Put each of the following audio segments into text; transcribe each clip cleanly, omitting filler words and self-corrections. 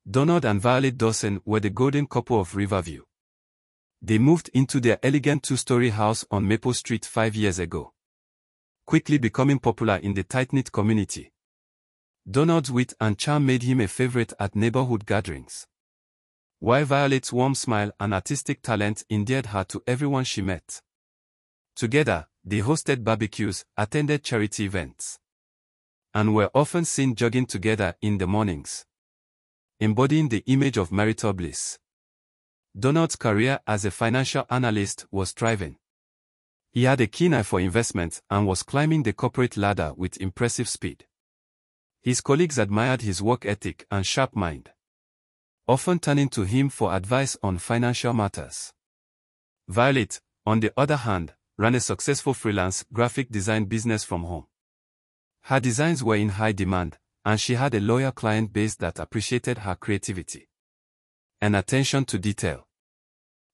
Donald and Violet Dawson were the golden couple of Riverview. They moved into their elegant two-story house on Maple Street 5 years ago, quickly becoming popular in the tight-knit community. Donald's wit and charm made him a favorite at neighborhood gatherings, while Violet's warm smile and artistic talent endeared her to everyone she met. Together, they hosted barbecues, attended charity events, and were often seen jogging together in the mornings, embodying the image of marital bliss. Donald's career as a financial analyst was thriving. He had a keen eye for investment and was climbing the corporate ladder with impressive speed. His colleagues admired his work ethic and sharp mind, often turning to him for advice on financial matters. Violet, on the other hand, ran a successful freelance graphic design business from home. Her designs were in high demand, and she had a loyal client base that appreciated her creativity and attention to detail.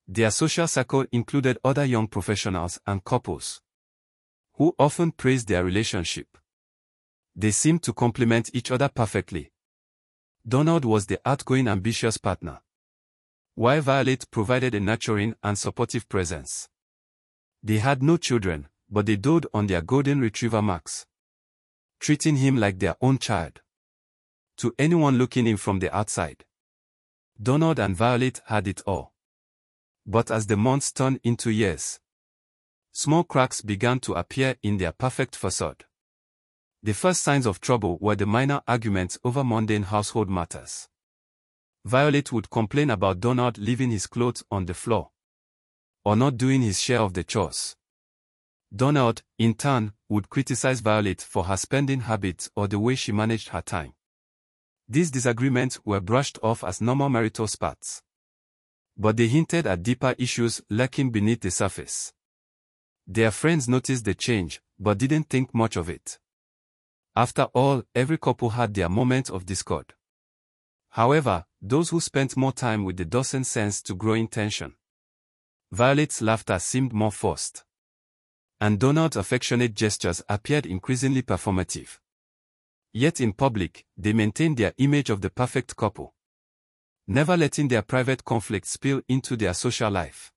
Their social circle included other young professionals and couples who often praised their relationship. They seemed to complement each other perfectly. Donald was the outgoing, ambitious partner, while Violet provided a nurturing and supportive presence. They had no children, but they doted on their golden retriever Max, treating him like their own child. To anyone looking in from the outside, Donald and Violet had it all. But as the months turned into years, small cracks began to appear in their perfect facade. The first signs of trouble were the minor arguments over mundane household matters. Violet would complain about Donald leaving his clothes on the floor, or not doing his share of the chores. Donald, in turn, would criticize Violet for her spending habits or the way she managed her time. These disagreements were brushed off as normal marital spats, but they hinted at deeper issues lurking beneath the surface. Their friends noticed the change, but didn't think much of it. After all, every couple had their moments of discord. However, those who spent more time with the Dawson sensed to growing tension. Violet's laughter seemed more forced, and Donald's affectionate gestures appeared increasingly performative. Yet in public, they maintained their image of the perfect couple, never letting their private conflicts spill into their social life.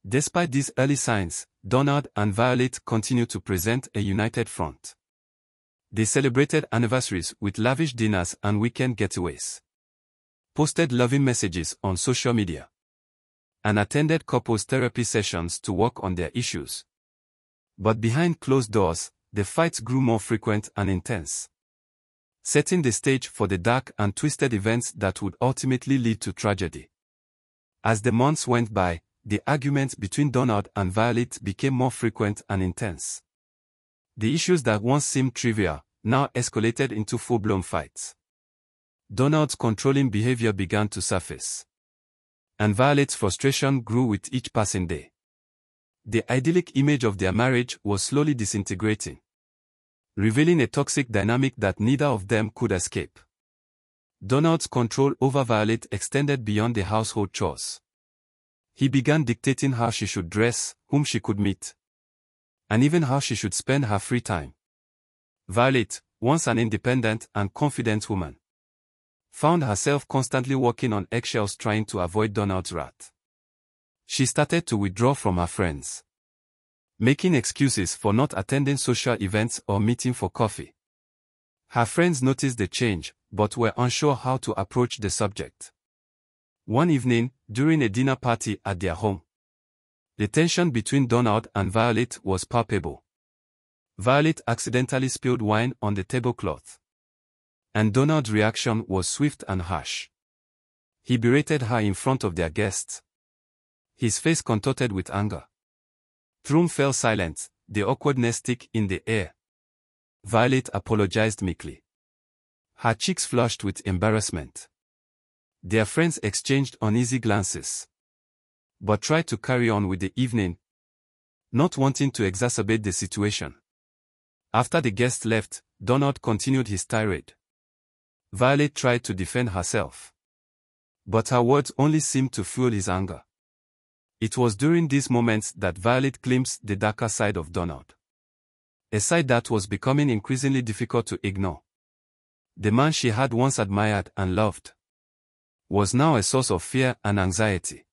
Despite these early signs, Donald and Violet continued to present a united front. They celebrated anniversaries with lavish dinners and weekend getaways, posted loving messages on social media, and attended couples therapy sessions to work on their issues. But behind closed doors, the fights grew more frequent and intense, setting the stage for the dark and twisted events that would ultimately lead to tragedy. As the months went by, the arguments between Donald and Violet became more frequent and intense. The issues that once seemed trivial now escalated into full-blown fights. Donald's controlling behavior began to surface, and Violet's frustration grew with each passing day. The idyllic image of their marriage was slowly disintegrating, revealing a toxic dynamic that neither of them could escape. Donald's control over Violet extended beyond the household chores. He began dictating how she should dress, whom she could meet, and even how she should spend her free time. Violet, once an independent and confident woman, found herself constantly walking on eggshells trying to avoid Donald's wrath. She started to withdraw from her friends, making excuses for not attending social events or meeting for coffee. Her friends noticed the change, but were unsure how to approach the subject. One evening, during a dinner party at their home, the tension between Donald and Violet was palpable. Violet accidentally spilled wine on the tablecloth, and Donald's reaction was swift and harsh. He berated her in front of their guests, his face contorted with anger. The room fell silent, the awkwardness thick in the air. Violet apologized meekly, her cheeks flushed with embarrassment. Their friends exchanged uneasy glances, but tried to carry on with the evening, not wanting to exacerbate the situation. After the guests left, Donald continued his tirade. Violet tried to defend herself, but her words only seemed to fuel his anger. It was during these moments that Violet glimpsed the darker side of Donald, a side that was becoming increasingly difficult to ignore. The man she had once admired and loved was now a source of fear and anxiety.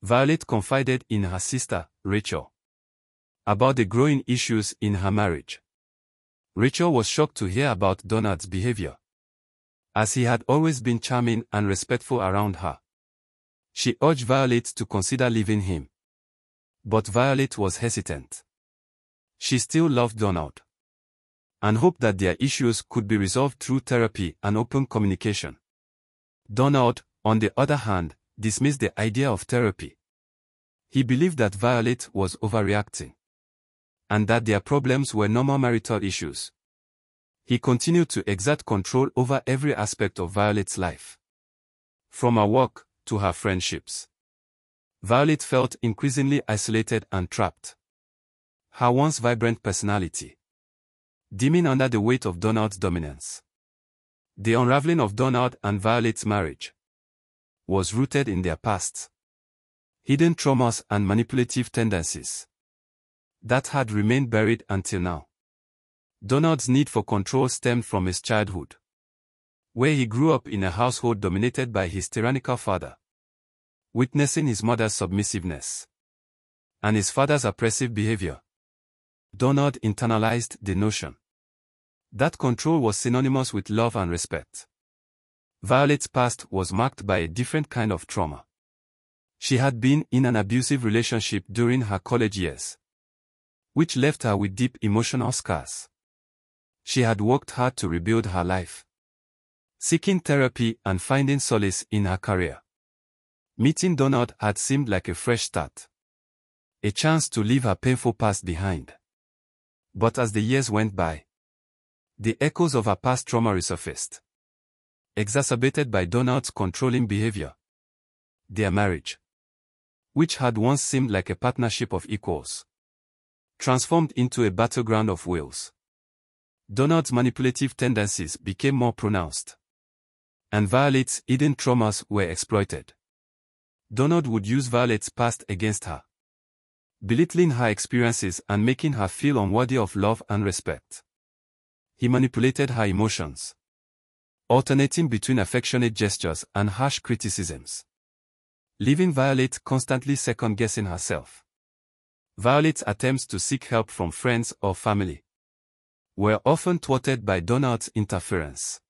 Violet confided in her sister, Rachel, about the growing issues in her marriage. Rachel was shocked to hear about Donald's behavior, as he had always been charming and respectful around her. She urged Violet to consider leaving him. But Violet was hesitant. She still loved Donald, and hoped that their issues could be resolved through therapy and open communication. Donald, on the other hand, dismissed the idea of therapy. He believed that Violet was overreacting, and that their problems were normal marital issues. He continued to exert control over every aspect of Violet's life, from her work to her friendships. Violet felt increasingly isolated and trapped. Her once vibrant personality dimming under the weight of Donald's dominance. The unraveling of Donald and Violet's marriage was rooted in their pasts, hidden traumas and manipulative tendencies that had remained buried until now. Donald's need for control stemmed from his childhood, where he grew up in a household dominated by his tyrannical father, witnessing his mother's submissiveness and his father's oppressive behavior. Donald internalized the notion that control was synonymous with love and respect. Violet's past was marked by a different kind of trauma. She had been in an abusive relationship during her college years, which left her with deep emotional scars. She had worked hard to rebuild her life, seeking therapy and finding solace in her career. Meeting Donald had seemed like a fresh start, a chance to leave her painful past behind. But as the years went by, the echoes of her past trauma resurfaced, exacerbated by Donald's controlling behavior. Their marriage, which had once seemed like a partnership of equals, transformed into a battleground of wills. Donald's manipulative tendencies became more pronounced, and Violet's hidden traumas were exploited. Donald would use Violet's past against her, belittling her experiences and making her feel unworthy of love and respect. He manipulated her emotions, alternating between affectionate gestures and harsh criticisms, leaving Violet constantly second-guessing herself. Violet's attempts to seek help from friends or family were often thwarted by Donald's interference.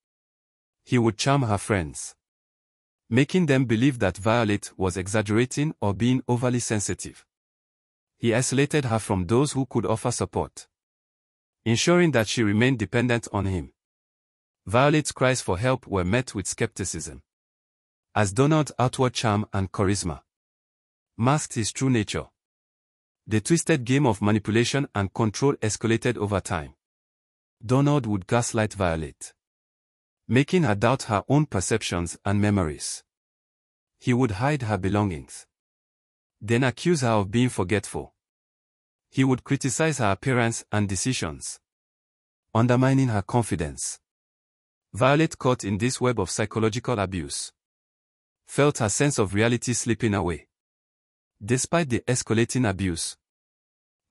He would charm her friends, making them believe that Violet was exaggerating or being overly sensitive. He isolated her from those who could offer support, ensuring that she remained dependent on him. Violet's cries for help were met with skepticism, as Donald's outward charm and charisma masked his true nature. The twisted game of manipulation and control escalated over time. Donald would gaslight Violet, making her doubt her own perceptions and memories. He would hide her belongings, then accuse her of being forgetful. He would criticize her appearance and decisions, undermining her confidence. Violet, caught in this web of psychological abuse, felt her sense of reality slipping away. Despite the escalating abuse,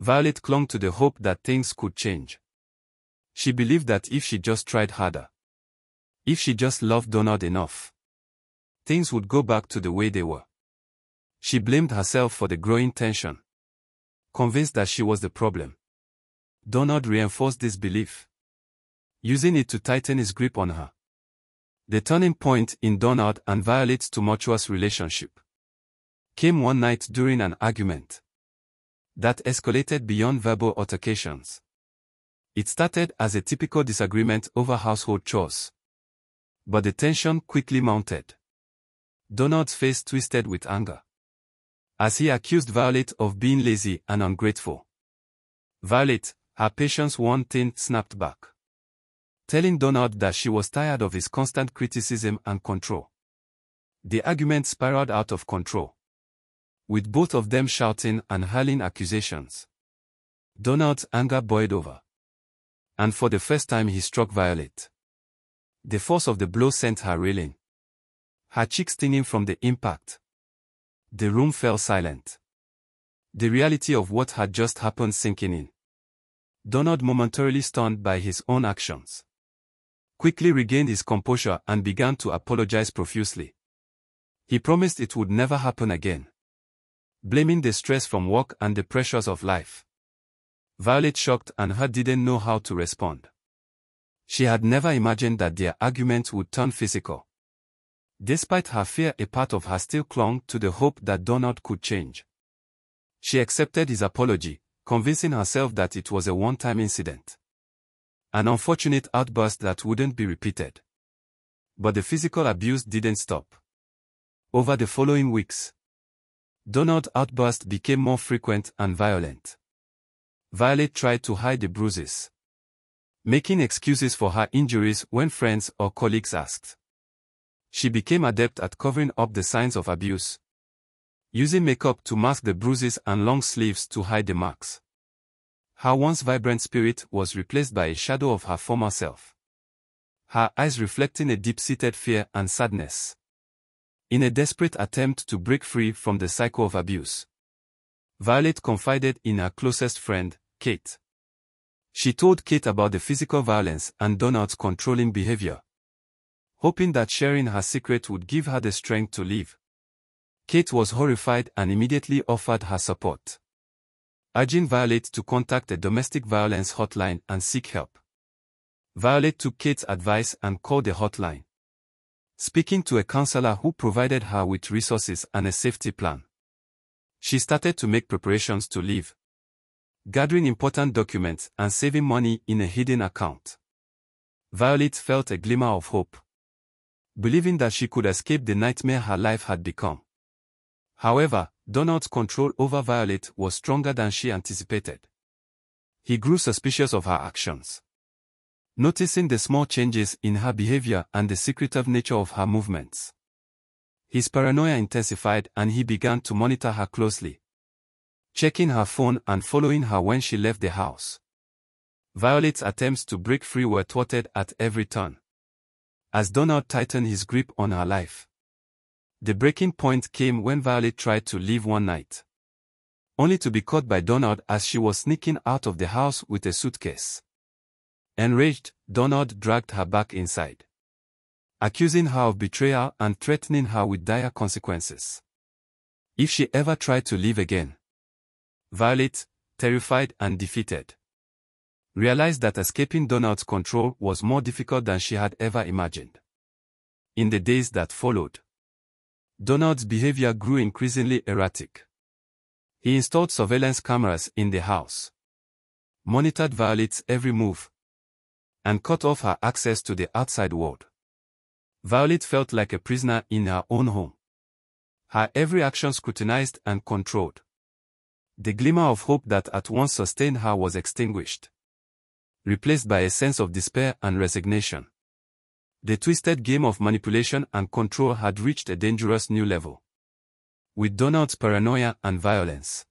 Violet clung to the hope that things could change. She believed that if she just tried harder, if she just loved Donald enough, things would go back to the way they were. She blamed herself for the growing tension, convinced that she was the problem. Donald reinforced this belief, using it to tighten his grip on her. The turning point in Donald and Violet's tumultuous relationship came one night during an argument that escalated beyond verbal altercations. It started as a typical disagreement over household chores, but the tension quickly mounted. Donald's face twisted with anger, as he accused Violet of being lazy and ungrateful. Violet, her patience worn thin, snapped back, telling Donald that she was tired of his constant criticism and control. The argument spiraled out of control, with both of them shouting and hurling accusations. Donald's anger boiled over, and for the first time he struck Violet. The force of the blow sent her reeling, her cheeks stinging from the impact. The room fell silent, the reality of what had just happened sinking in. Donald, momentarily stunned by his own actions, quickly regained his composure and began to apologize profusely. He promised it would never happen again, blaming the stress from work and the pressures of life. Violet, shocked and hurt, didn't know how to respond. She had never imagined that their argument would turn physical. Despite her fear, a part of her still clung to the hope that Donald could change. She accepted his apology, convincing herself that it was a one-time incident. An unfortunate outburst that wouldn't be repeated. But the physical abuse didn't stop. Over the following weeks, Donald's outbursts became more frequent and violent. Violet tried to hide the bruises, making excuses for her injuries when friends or colleagues asked. She became adept at covering up the signs of abuse, using makeup to mask the bruises and long sleeves to hide the marks. Her once vibrant spirit was replaced by a shadow of her former self, her eyes reflecting a deep-seated fear and sadness. In a desperate attempt to break free from the cycle of abuse, Violet confided in her closest friend, Kate. She told Kate about the physical violence and Donald's controlling behavior, hoping that sharing her secret would give her the strength to leave. Kate was horrified and immediately offered her support, urging Violet to contact a domestic violence hotline and seek help. Violet took Kate's advice and called the hotline, speaking to a counselor who provided her with resources and a safety plan. She started to make preparations to leave, gathering important documents and saving money in a hidden account. Violet felt a glimmer of hope, believing that she could escape the nightmare her life had become. However, Donald's control over Violet was stronger than she anticipated. He grew suspicious of her actions, noticing the small changes in her behavior and the secretive nature of her movements. His paranoia intensified and he began to monitor her closely, checking her phone and following her when she left the house. Violet's attempts to break free were thwarted at every turn, as Donald tightened his grip on her life. The breaking point came when Violet tried to leave one night, only to be caught by Donald as she was sneaking out of the house with a suitcase. Enraged, Donald dragged her back inside, accusing her of betrayal and threatening her with dire consequences if she ever tried to leave again. Violet, terrified and defeated, realized that escaping Donald's control was more difficult than she had ever imagined. In the days that followed, Donald's behavior grew increasingly erratic. He installed surveillance cameras in the house, monitored Violet's every move, and cut off her access to the outside world. Violet felt like a prisoner in her own home, her every action scrutinized and controlled. The glimmer of hope that at once sustained her was extinguished, replaced by a sense of despair and resignation. The twisted game of manipulation and control had reached a dangerous new level, with Donald's paranoia and violence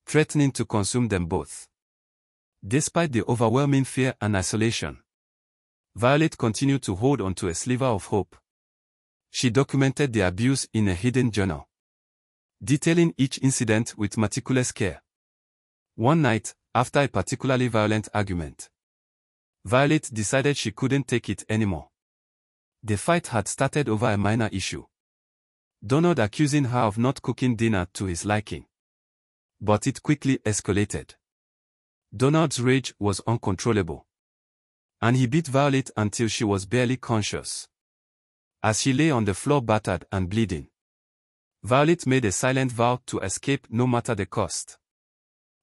threatening to consume them both. Despite the overwhelming fear and isolation, Violet continued to hold onto a sliver of hope. She documented the abuse in a hidden journal, detailing each incident with meticulous care. One night, after a particularly violent argument, Violet decided she couldn't take it anymore. The fight had started over a minor issue, Donald accusing her of not cooking dinner to his liking. But it quickly escalated. Donald's rage was uncontrollable, and he beat Violet until she was barely conscious. As she lay on the floor battered and bleeding, Violet made a silent vow to escape no matter the cost.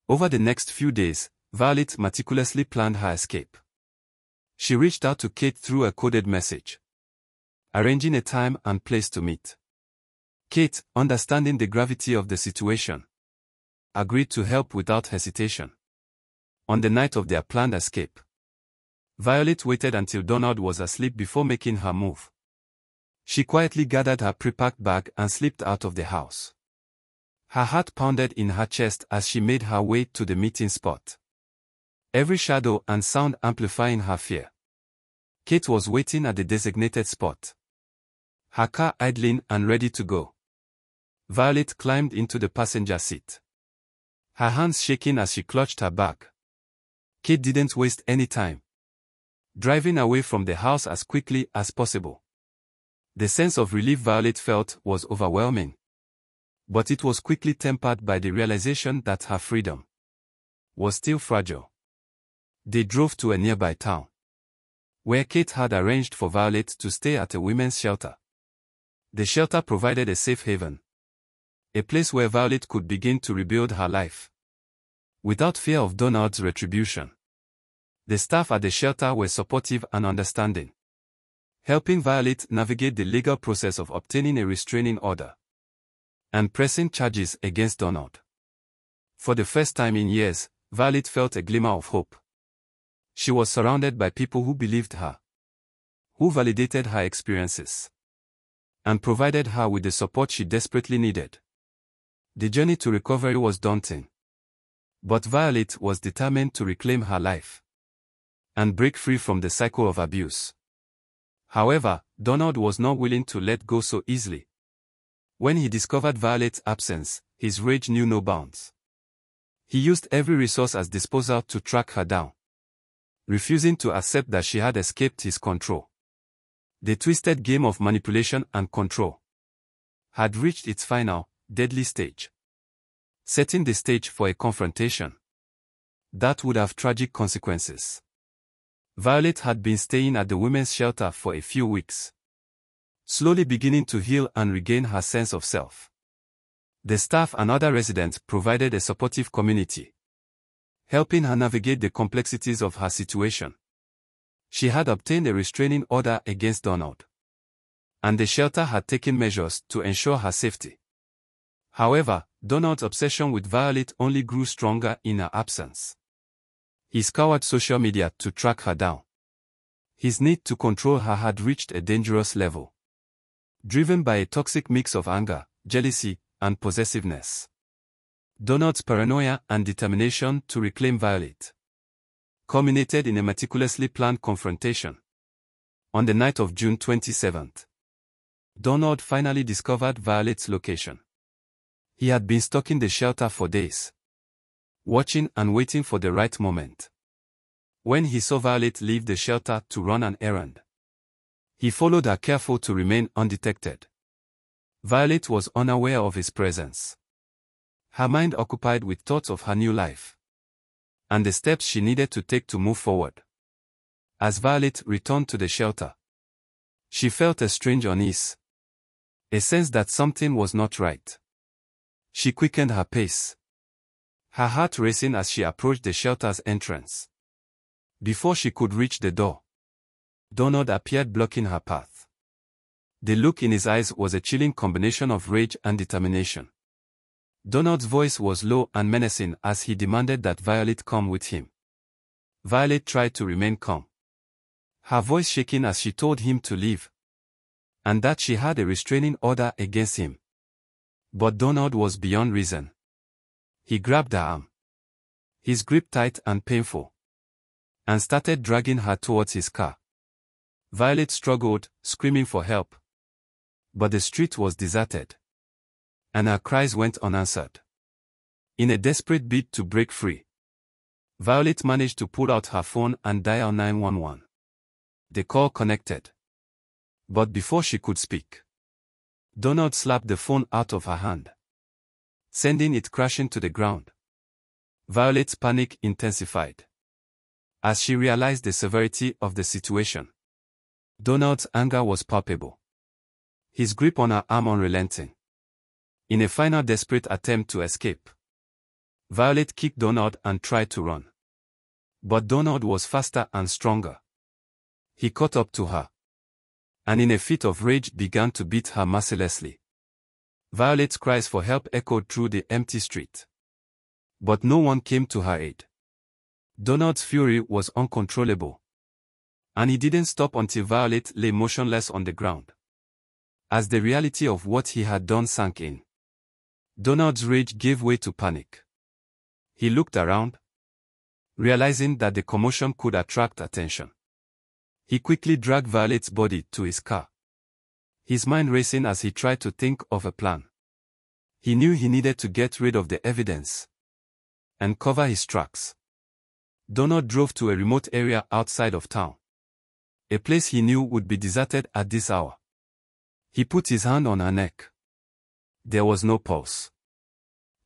Over the next few days, Violet meticulously planned her escape. She reached out to Kate through a coded message, arranging a time and place to meet. Kate, understanding the gravity of the situation, agreed to help without hesitation. On the night of their planned escape, Violet waited until Donald was asleep before making her move. She quietly gathered her pre-packed bag and slipped out of the house. Her heart pounded in her chest as she made her way to the meeting spot, every shadow and sound amplifying her fear. Kate was waiting at the designated spot, her car idling and ready to go. Violet climbed into the passenger seat, her hands shaking as she clutched her bag. Kate didn't waste any time, driving away from the house as quickly as possible. The sense of relief Violet felt was overwhelming. But it was quickly tempered by the realization that her freedom was still fragile. They drove to a nearby town, where Kate had arranged for Violet to stay at a women's shelter. The shelter provided a safe haven, a place where Violet could begin to rebuild her life, without fear of Donald's retribution. The staff at the shelter were supportive and understanding, helping Violet navigate the legal process of obtaining a restraining order and pressing charges against Donald. For the first time in years, Violet felt a glimmer of hope. She was surrounded by people who believed her, who validated her experiences, and provided her with the support she desperately needed. The journey to recovery was daunting, but Violet was determined to reclaim her life and break free from the cycle of abuse. However, Donald was not willing to let go so easily. When he discovered Violet's absence, his rage knew no bounds. He used every resource at his disposal to track her down, refusing to accept that she had escaped his control. The twisted game of manipulation and control had reached its final, deadly stage, setting the stage for a confrontation that would have tragic consequences. Violet had been staying at the women's shelter for a few weeks, slowly beginning to heal and regain her sense of self. The staff and other residents provided a supportive community, helping her navigate the complexities of her situation. She had obtained a restraining order against Donald, and the shelter had taken measures to ensure her safety. However, Donald's obsession with Violet only grew stronger in her absence. He scoured social media to track her down. His need to control her had reached a dangerous level, driven by a toxic mix of anger, jealousy, and possessiveness. Donald's paranoia and determination to reclaim Violet culminated in a meticulously planned confrontation. On the night of June 27, Donald finally discovered Violet's location. He had been stalking the shelter for days, watching and waiting for the right moment. When he saw Violet leave the shelter to run an errand, he followed her, careful to remain undetected. Violet was unaware of his presence, her mind occupied with thoughts of her new life and the steps she needed to take to move forward. As Violet returned to the shelter, she felt a strange unease, a sense that something was not right. She quickened her pace, her heart racing as she approached the shelter's entrance. Before she could reach the door, Donald appeared, blocking her path. The look in his eyes was a chilling combination of rage and determination. Donald's voice was low and menacing as he demanded that Violet come with him. Violet tried to remain calm, her voice shaking as she told him to leave, and that she had a restraining order against him. But Donald was beyond reason. He grabbed her arm, his grip tight and painful, and started dragging her towards his car. Violet struggled, screaming for help, but the street was deserted, and her cries went unanswered. In a desperate bid to break free, Violet managed to pull out her phone and dial 911. The call connected, but before she could speak, Donald slapped the phone out of her hand, sending it crashing to the ground. Violet's panic intensified as she realized the severity of the situation. Donald's anger was palpable, his grip on her arm unrelenting. In a final desperate attempt to escape, Violet kicked Donald and tried to run. But Donald was faster and stronger. He caught up to her, and in a fit of rage began to beat her mercilessly. Violet's cries for help echoed through the empty street, but no one came to her aid. Donald's fury was uncontrollable, and he didn't stop until Violet lay motionless on the ground. As the reality of what he had done sank in, Donald's rage gave way to panic. He looked around, realizing that the commotion could attract attention. He quickly dragged Violet's body to his car, his mind racing as he tried to think of a plan. He knew he needed to get rid of the evidence and cover his tracks. Donald drove to a remote area outside of town, a place he knew would be deserted at this hour. He put his hand on her neck. There was no pulse.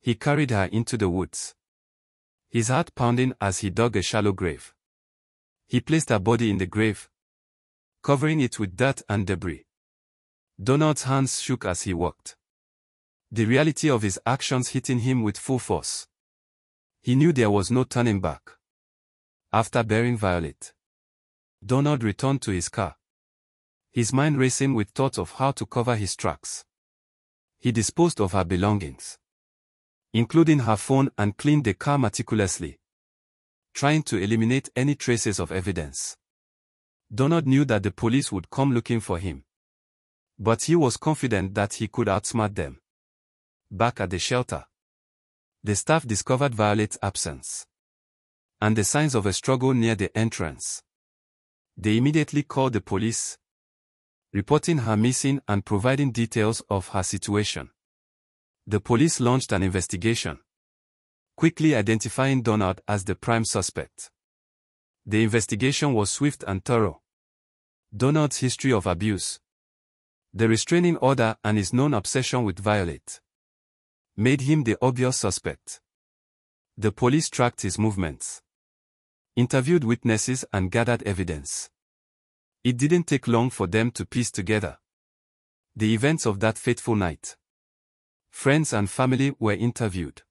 He carried her into the woods, his heart pounding as he dug a shallow grave. He placed her body in the grave, covering it with dirt and debris. Donald's hands shook as he walked, the reality of his actions hitting him with full force. He knew there was no turning back. After burying Violet, Donald returned to his car, his mind racing with thoughts of how to cover his tracks. He disposed of her belongings, including her phone, and cleaned the car meticulously, trying to eliminate any traces of evidence. Donald knew that the police would come looking for him, but he was confident that he could outsmart them. Back at the shelter, the staff discovered Violet's absence and the signs of a struggle near the entrance. They immediately called the police, reporting her missing and providing details of her situation. The police launched an investigation, quickly identifying Donald as the prime suspect. The investigation was swift and thorough. Donald's history of abuse, the restraining order, and his known obsession with Violet made him the obvious suspect. The police tracked his movements, interviewed witnesses, and gathered evidence. It didn't take long for them to piece together the events of that fateful night. Friends and family were interviewed,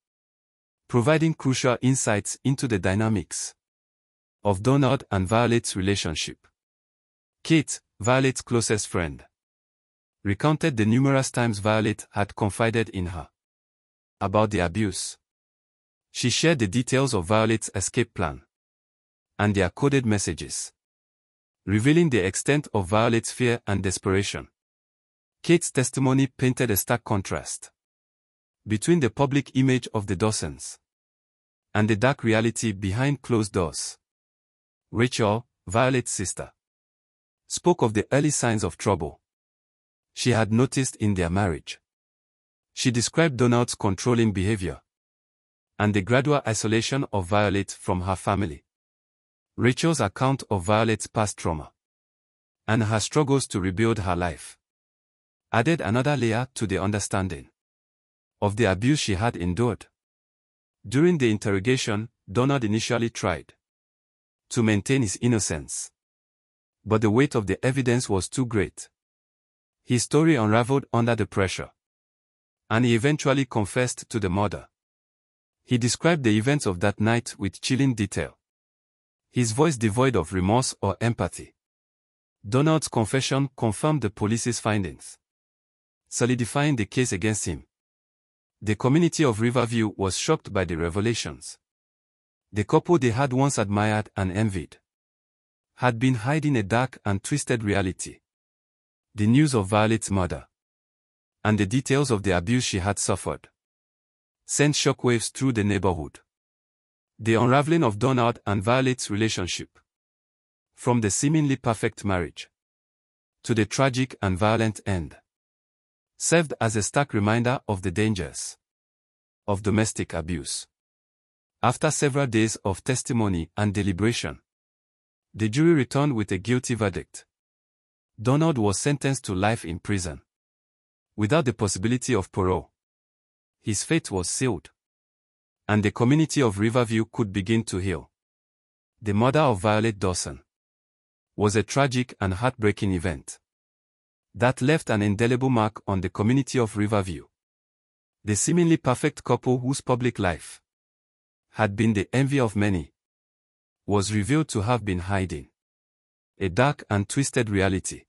providing crucial insights into the dynamics of Donald and Violet's relationship. Kate, Violet's closest friend, recounted the numerous times Violet had confided in her about the abuse. She shared the details of Violet's escape plan and their coded messages, revealing the extent of Violet's fear and desperation. Kate's testimony painted a stark contrast between the public image of the Dawsons and the dark reality behind closed doors. Rachel, Violet's sister, spoke of the early signs of trouble she had noticed in their marriage. She described Donald's controlling behavior and the gradual isolation of Violet from her family. Rachel's account of Violet's past trauma and her struggles to rebuild her life added another layer to the understanding of the abuse she had endured. During the interrogation, Donald initially tried to maintain his innocence, but the weight of the evidence was too great. His story unraveled under the pressure, and he eventually confessed to the murder. He described the events of that night with chilling detail, his voice devoid of remorse or empathy. Donald's confession confirmed the police's findings, solidifying the case against him. The community of Riverview was shocked by the revelations. The couple they had once admired and envied had been hiding a dark and twisted reality. The news of Violet's murder and the details of the abuse she had suffered sent shockwaves through the neighborhood. The unraveling of Donald and Violet's relationship, from the seemingly perfect marriage to the tragic and violent end, served as a stark reminder of the dangers of domestic abuse. After several days of testimony and deliberation, the jury returned with a guilty verdict. Donald was sentenced to life in prison, without the possibility of parole. His fate was sealed, and the community of Riverview could begin to heal. The murder of Violet Dawson was a tragic and heartbreaking event that left an indelible mark on the community of Riverview. The seemingly perfect couple whose public life had been the envy of many was revealed to have been hiding a dark and twisted reality.